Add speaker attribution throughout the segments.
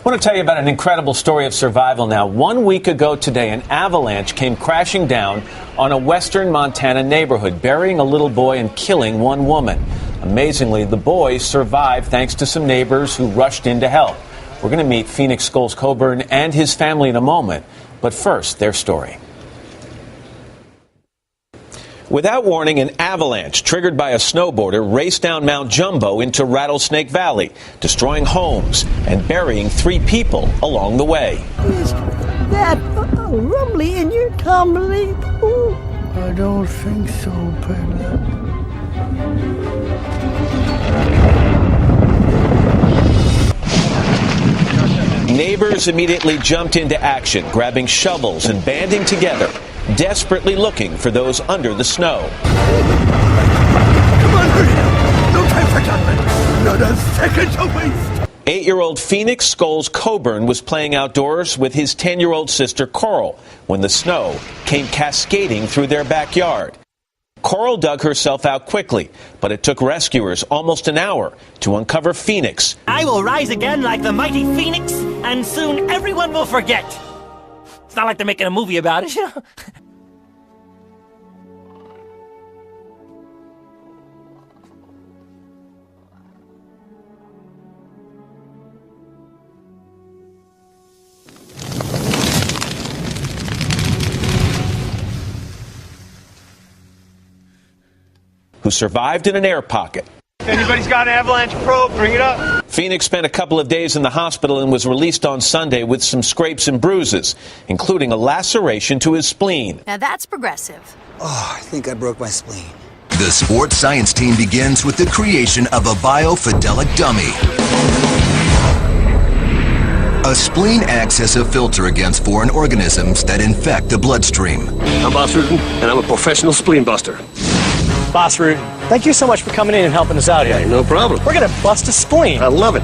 Speaker 1: want to tell you about an incredible story of survival now. 1 week ago today, an avalanche came crashing down on a western Montana neighborhood, burying a little boy and killing one woman. Amazingly, the boy survived thanks to some neighbors who rushed in to help. We're going to meet Phoenix Scholes Coburn and his family in a moment. But first, their story. Without warning, an avalanche triggered by a snowboarder raced down Mount Jumbo into Rattlesnake Valley, destroying homes and burying 3 people along the way.
Speaker 2: Is that rumbly in your tumbling pool?
Speaker 3: I don't think so, Peggy.
Speaker 1: Neighbors immediately jumped into action, grabbing shovels and banding together, desperately looking for those under the snow.
Speaker 3: Come on, hurry! No time for comment. Not a second to waste.
Speaker 1: 8-year-old Phoenix Scholes Coburn was playing outdoors with his 10-year-old sister Coral when the snow came cascading through their backyard. Coral dug herself out quickly, but it took rescuers almost an hour to uncover Phoenix.
Speaker 4: I will rise again like the mighty Phoenix, and soon everyone will forget. It's not like they're making a movie about it, you know?
Speaker 1: Who survived in an air pocket.
Speaker 5: If anybody's got an avalanche probe, bring it up.
Speaker 1: Phoenix spent a couple of days in the hospital and was released on Sunday with some scrapes and bruises, including a laceration to his spleen.
Speaker 6: Now that's progressive.
Speaker 7: Oh, I think I broke my spleen.
Speaker 8: The sports science team begins with the creation of a biofidelic dummy. A spleen acts as a filter against foreign organisms that infect the bloodstream.
Speaker 9: I'm Boss Rutan, and I'm a professional spleen buster.
Speaker 10: Boss Root, thank you so much for coming in and helping us out here.
Speaker 9: No problem.
Speaker 10: We're going to bust a spleen.
Speaker 9: I love it.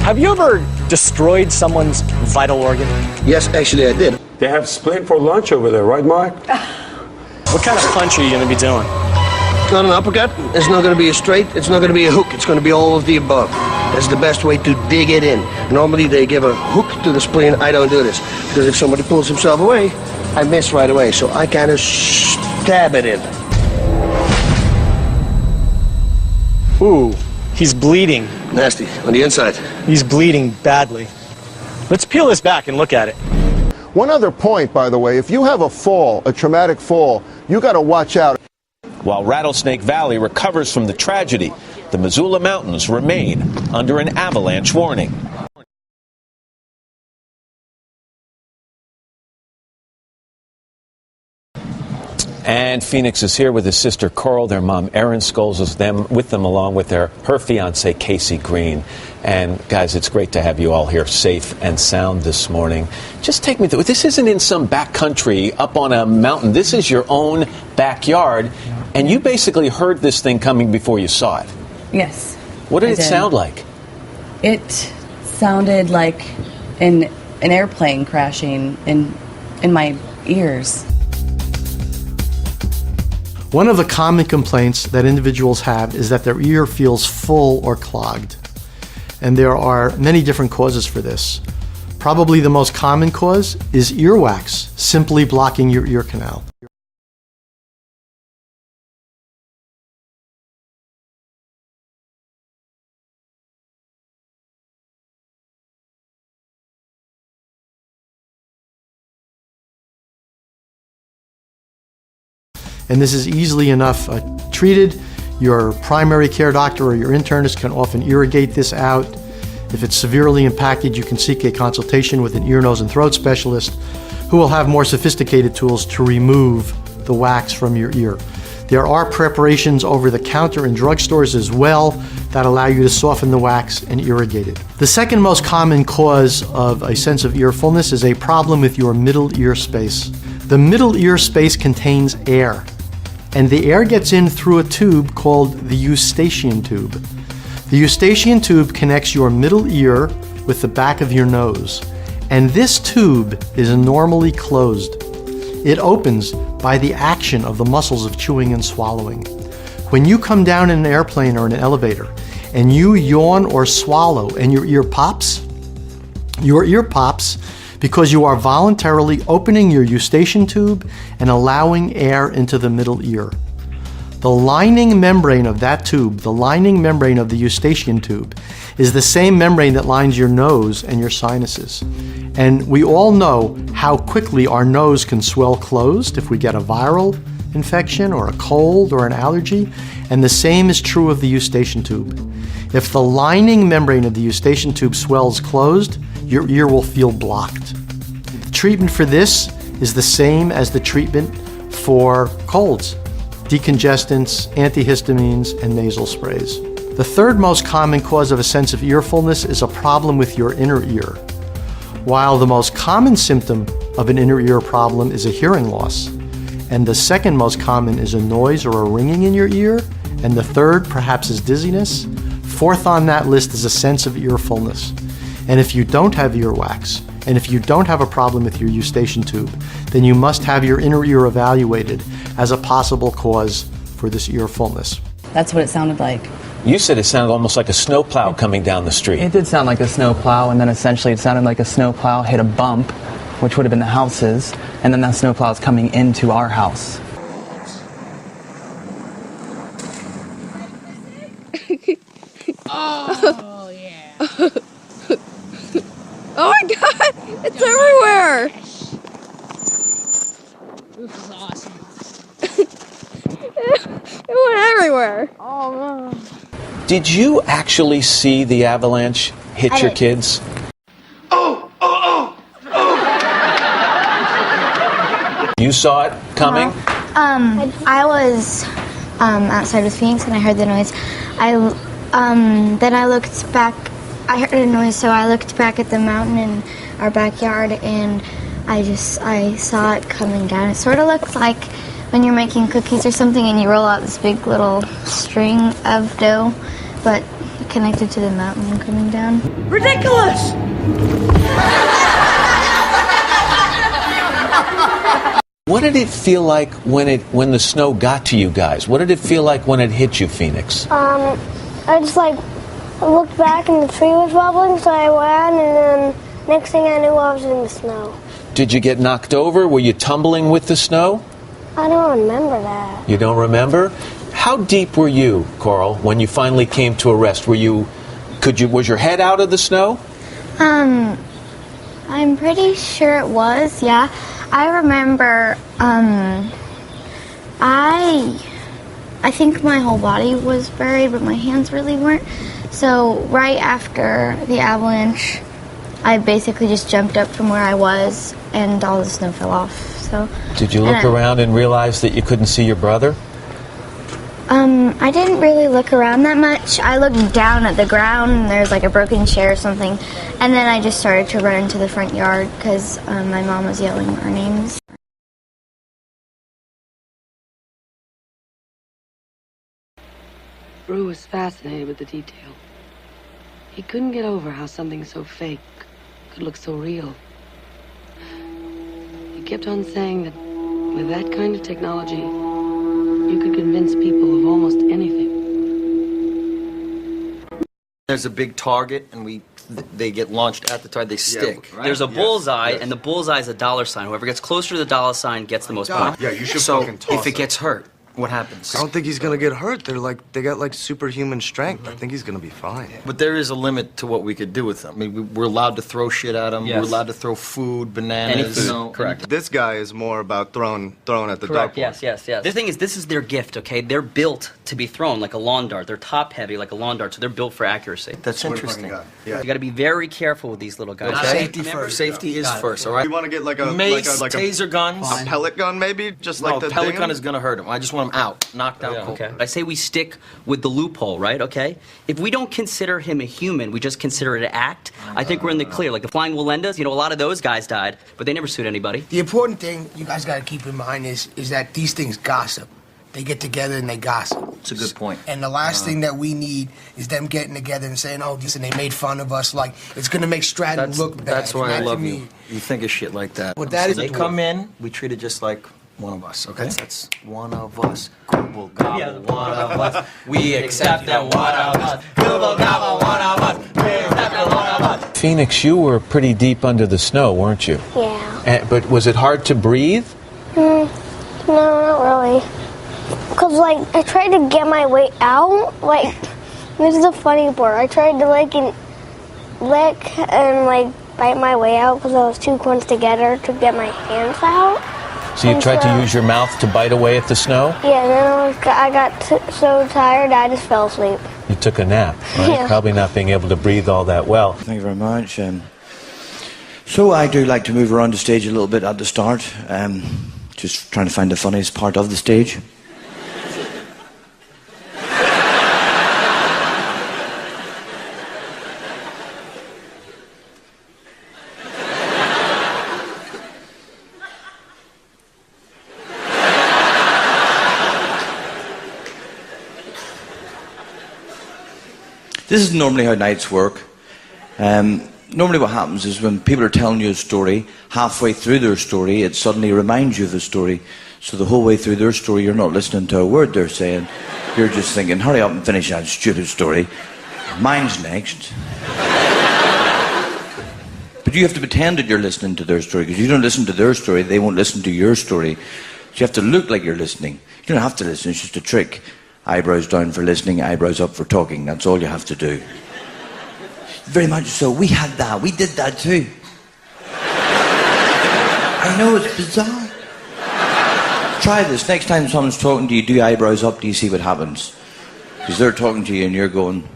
Speaker 10: Have you ever destroyed someone's vital organ?
Speaker 9: Yes, actually I did.
Speaker 11: They have spleen for lunch over there, right, Mark?
Speaker 10: What kind of punch are you going to be doing?
Speaker 9: It's not an uppercut. It's not going to be a straight. It's not going to be a hook. It's going to be all of the above. That's the best way to dig it in. Normally they give a hook to the spleen. I don't do this. Because if somebody pulls himself away, I miss right away. So I kind of stab it in.
Speaker 10: Ooh, he's bleeding.
Speaker 9: Nasty. On the inside.
Speaker 10: He's bleeding badly. Let's peel this back and look at it.
Speaker 12: One other point, by the way, if you have a fall, a traumatic fall, you got to watch out.
Speaker 1: While Rattlesnake Valley recovers from the tragedy, the Missoula Mountains remain under an avalanche warning. And Phoenix is here with his sister Coral. Their mom Erin Scholes is with them along with her fiance Casey Green. And guys, it's great to have you all here safe and sound this morning. Just take me through. This isn't in some back country up on a mountain. This is your own backyard. And you basically heard this thing coming before you saw it.
Speaker 13: Yes.
Speaker 1: What did it sound like?
Speaker 13: It sounded like an airplane crashing in my ears.
Speaker 14: One of the common complaints that individuals have is that their ear feels full or clogged. And there are many different causes for this. Probably the most common cause is earwax, simply blocking your ear canal. And this is easily enough treated. Your primary care doctor or your internist can often irrigate this out. If it's severely impacted, you can seek a consultation with an ear, nose, and throat specialist who will have more sophisticated tools to remove the wax from your ear. There are preparations over the counter in drugstores as well that allow you to soften the wax and irrigate it. The second most common cause of a sense of ear fullness is a problem with your middle ear space. The middle ear space contains air, and the air gets in through a tube called the eustachian tube. The eustachian tube connects your middle ear with the back of your nose, and this tube is normally closed. It opens by the action of the muscles of chewing and swallowing. When you come down in an airplane or in an elevator and you yawn or swallow and your ear pops, Your ear pops because you are voluntarily opening your eustachian tube and allowing air into the middle ear. The lining membrane of that tube, the lining membrane of the eustachian tube, is the same membrane that lines your nose and your sinuses. And we all know how quickly our nose can swell closed if we get a viral infection or a cold or an allergy, and the same is true of the eustachian tube. If the lining membrane of the eustachian tube swells closed, your ear will feel blocked. The treatment for this is the same as the treatment for colds: decongestants, antihistamines, and nasal sprays. The third most common cause of a sense of ear fullness is a problem with your inner ear. While the most common symptom of an inner ear problem is a hearing loss, and the second most common is a noise or a ringing in your ear, and the third perhaps is dizziness, fourth on that list is a sense of ear fullness. And if you don't have earwax, and if you don't have a problem with your eustachian tube, then you must have your inner ear evaluated as a possible cause for this ear fullness.
Speaker 13: That's what it sounded like.
Speaker 1: You said it sounded almost like a snowplow coming down the street.
Speaker 6: It did sound like a snowplow, and then essentially it sounded like a snowplow hit a bump, which would have been the houses, and then that snowplow is coming into our house.
Speaker 15: Oh, yeah. Oh my god! It's everywhere!
Speaker 16: This is awesome.
Speaker 15: It went everywhere. Oh man.
Speaker 1: Did you actually see the avalanche hit your kids? You saw it coming?
Speaker 17: I was outside with Phoenix and I heard the noise. Then I looked back. I heard a noise, so I looked back at the mountain in our backyard, and I saw it coming down. It sort of looked like when you're making cookies or something and you roll out this big little string of dough, but connected to the mountain coming down.
Speaker 2: Ridiculous!
Speaker 1: What did it feel like when the snow got to you guys? What did it feel like when it hit you, Phoenix?
Speaker 18: I just looked back and the tree was wobbling, so I ran, and then next thing I knew I was in the snow.
Speaker 1: Did you get knocked over? Were you tumbling with the snow?
Speaker 18: I don't remember that.
Speaker 1: You don't remember? How deep were you, Coral, when you finally came to a rest? Was your head out of the snow?
Speaker 17: I'm pretty sure it was, yeah. I remember, I think my whole body was buried, but my hands really weren't. So right after the avalanche, I basically just jumped up from where I was, and all the snow fell off. So.
Speaker 1: Did you look around and realize that you couldn't see your brother?
Speaker 17: I didn't really look around that much. I looked down at the ground, and there's like a broken chair or something, and then I just started to run into the front yard because my mom was yelling our names.
Speaker 19: Brew was fascinated with the detail. He couldn't get over how something so fake could look so real. He kept on saying that with that kind of technology, you could convince people of almost anything.
Speaker 20: There's a big target, and they get launched at the target. They stick.
Speaker 21: Yeah, right? There's a bullseye, and the bullseye is a dollar sign. Whoever gets closer to the dollar sign gets the most points.
Speaker 20: Yeah, you should
Speaker 21: fucking
Speaker 20: toss if it gets hurt, what happens?
Speaker 22: I don't think he's gonna get hurt. They got superhuman strength. I think he's gonna be fine.
Speaker 20: But there is a limit to what we could do with them. I mean, we're allowed to throw shit at them.
Speaker 22: Yes.
Speaker 20: We're allowed to throw food, bananas.
Speaker 22: Correct. This guy is more about throwing at the
Speaker 21: Correct,
Speaker 22: dartboard.
Speaker 21: yes. The thing is, this is their gift, okay? They're built to be thrown like a lawn dart. They're top-heavy like a lawn dart, so they're built for accuracy.
Speaker 20: That's interesting.
Speaker 22: Yeah.
Speaker 21: You gotta be very careful with these little guys.
Speaker 20: Okay.
Speaker 21: Okay?
Speaker 20: Safety is first, all right?
Speaker 22: You want to get like a
Speaker 20: mace,
Speaker 22: like a
Speaker 20: taser guns,
Speaker 22: a pellet gun, maybe, just
Speaker 20: no,
Speaker 22: like the
Speaker 20: pellet gun
Speaker 22: thing?
Speaker 20: is gonna hurt him. I just want him out, knocked out. Cool.
Speaker 21: Okay. I say we stick with the loophole, right? Okay. If we don't consider him a human, we just consider it an act. I think we're in the clear. Like the Flying Walendas, a lot of those guys died, but they never sued anybody.
Speaker 23: The important thing you guys got to keep in mind is that these things gossip. They get together and they gossip.
Speaker 20: It's a good point.
Speaker 23: And the last thing that we need is them getting together and saying, "Oh, this," and they made fun of us. Like it's gonna make Stratton look bad.
Speaker 20: That's why I
Speaker 23: And that,
Speaker 20: love
Speaker 23: to
Speaker 20: you.
Speaker 23: me,
Speaker 20: You think of shit like that.
Speaker 23: Well, that is
Speaker 20: they
Speaker 23: the
Speaker 20: come
Speaker 23: dwarf.
Speaker 20: in, we treat it just like one of us, okay? That's one of us. Gobble, gobble, one of us. We accept that one of us. Gobble, gobble, one of us. We accept that one of us.
Speaker 1: Phoenix, you were pretty deep under the snow, weren't you?
Speaker 18: Yeah.
Speaker 1: But was it hard to breathe?
Speaker 18: No, not really. Because, like, I tried to get my way out. Like, this is the funny part. I tried to, like, lick and, like, bite my way out because I was too close together to get my hands out.
Speaker 1: So you tried to use your mouth to bite away at the snow?
Speaker 18: Yeah, and then I got so tired I just fell asleep.
Speaker 1: You took a nap, right?
Speaker 18: Yeah.
Speaker 1: Probably not being able to breathe all that well.
Speaker 3: Thank you very much. So I do like to move around the stage a little bit at the start, just trying to find the funniest part of the stage. This is normally how nights work. Normally what happens is when people are telling you a story, halfway through their story, it suddenly reminds you of the story. So the whole way through their story, you're not listening to a word they're saying. You're just thinking, hurry up and finish that stupid story. Mine's next. But you have to pretend that you're listening to their story, because you don't listen to their story, they won't listen to your story. So you have to look like you're listening. You don't have to listen, it's just a trick. Eyebrows down for listening, eyebrows up for talking. That's all you have to do. Very much so. We had that. We did that too. I know, it's bizarre. Try this. Next time someone's talking to you, do eyebrows up, do you see what happens? Because they're talking to you and you're going...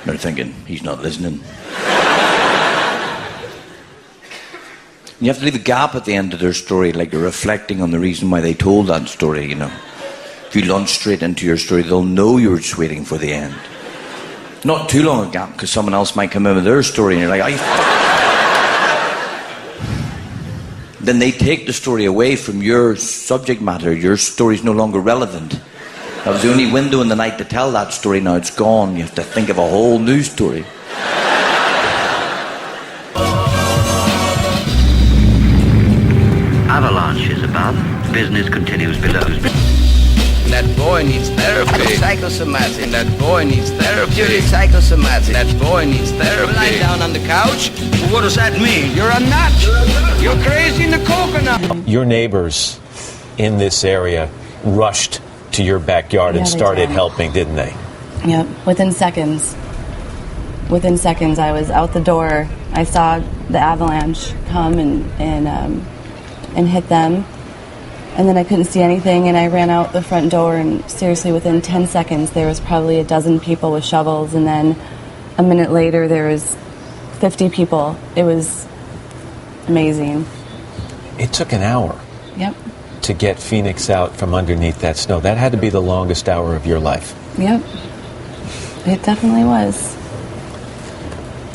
Speaker 3: They're thinking, he's not listening. You have to leave a gap at the end of their story, like you're reflecting on the reason why they told that story, you know. If you launch straight into your story, they'll know you were just waiting for the end. Not too long a gap, because someone else might come in with their story and you're like, Then they take the story away from your subject matter. Your story's no longer relevant. That was the only window in the night to tell that story. Now it's gone. You have to think of a whole new story.
Speaker 4: Avalanches above, business continues below.
Speaker 16: That boy needs therapy. Psychosomatic. That boy needs therapy. Psychosomatic. That boy needs therapy. Lying down on the couch. Well, what does that mean? You're a nut. You're crazy in the coconut.
Speaker 1: Your neighbors in this area rushed to your backyard and started helping, didn't they?
Speaker 13: Yep, within seconds. Within seconds, I was out the door. I saw the avalanche come and hit them, and then I couldn't see anything, and I ran out the front door, and seriously within 10 seconds there was probably a dozen people with shovels, and then a minute later there was 50 people. It was amazing.
Speaker 1: It took an hour.
Speaker 13: Yep.
Speaker 1: To get Phoenix out from underneath that snow. That had to be the longest hour of your life.
Speaker 13: Yep. It definitely was.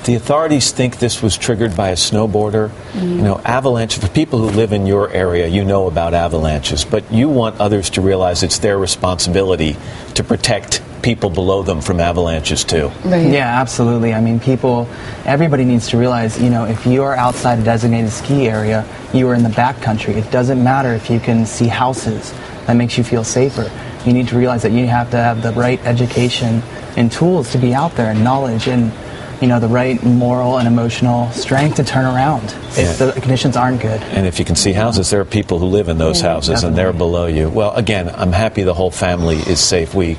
Speaker 1: The authorities think this was triggered by a snowboarder. You know, avalanche, for people who live in your area, you know about avalanches, but you want others to realize it's their responsibility to protect people below them from avalanches too.
Speaker 6: Right. Yeah, absolutely. I mean, everybody needs to realize, you know, if you are outside a designated ski area, you are in the backcountry. It doesn't matter if you can see houses. That makes you feel safer. You need to realize that you have to have the right education and tools to be out there, and knowledge, and you know, the right moral and emotional strength to turn around if the conditions aren't good.
Speaker 1: And if you can see houses, there are people who live in those houses, and they're below you. Well, again, I'm happy the whole family is safe. We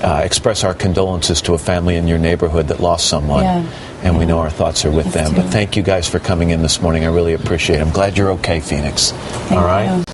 Speaker 1: express our condolences to a family in your neighborhood that lost someone, and we know our thoughts are with them. But thank you guys for coming in this morning. I really appreciate it. I'm glad you're okay, Phoenix. All right?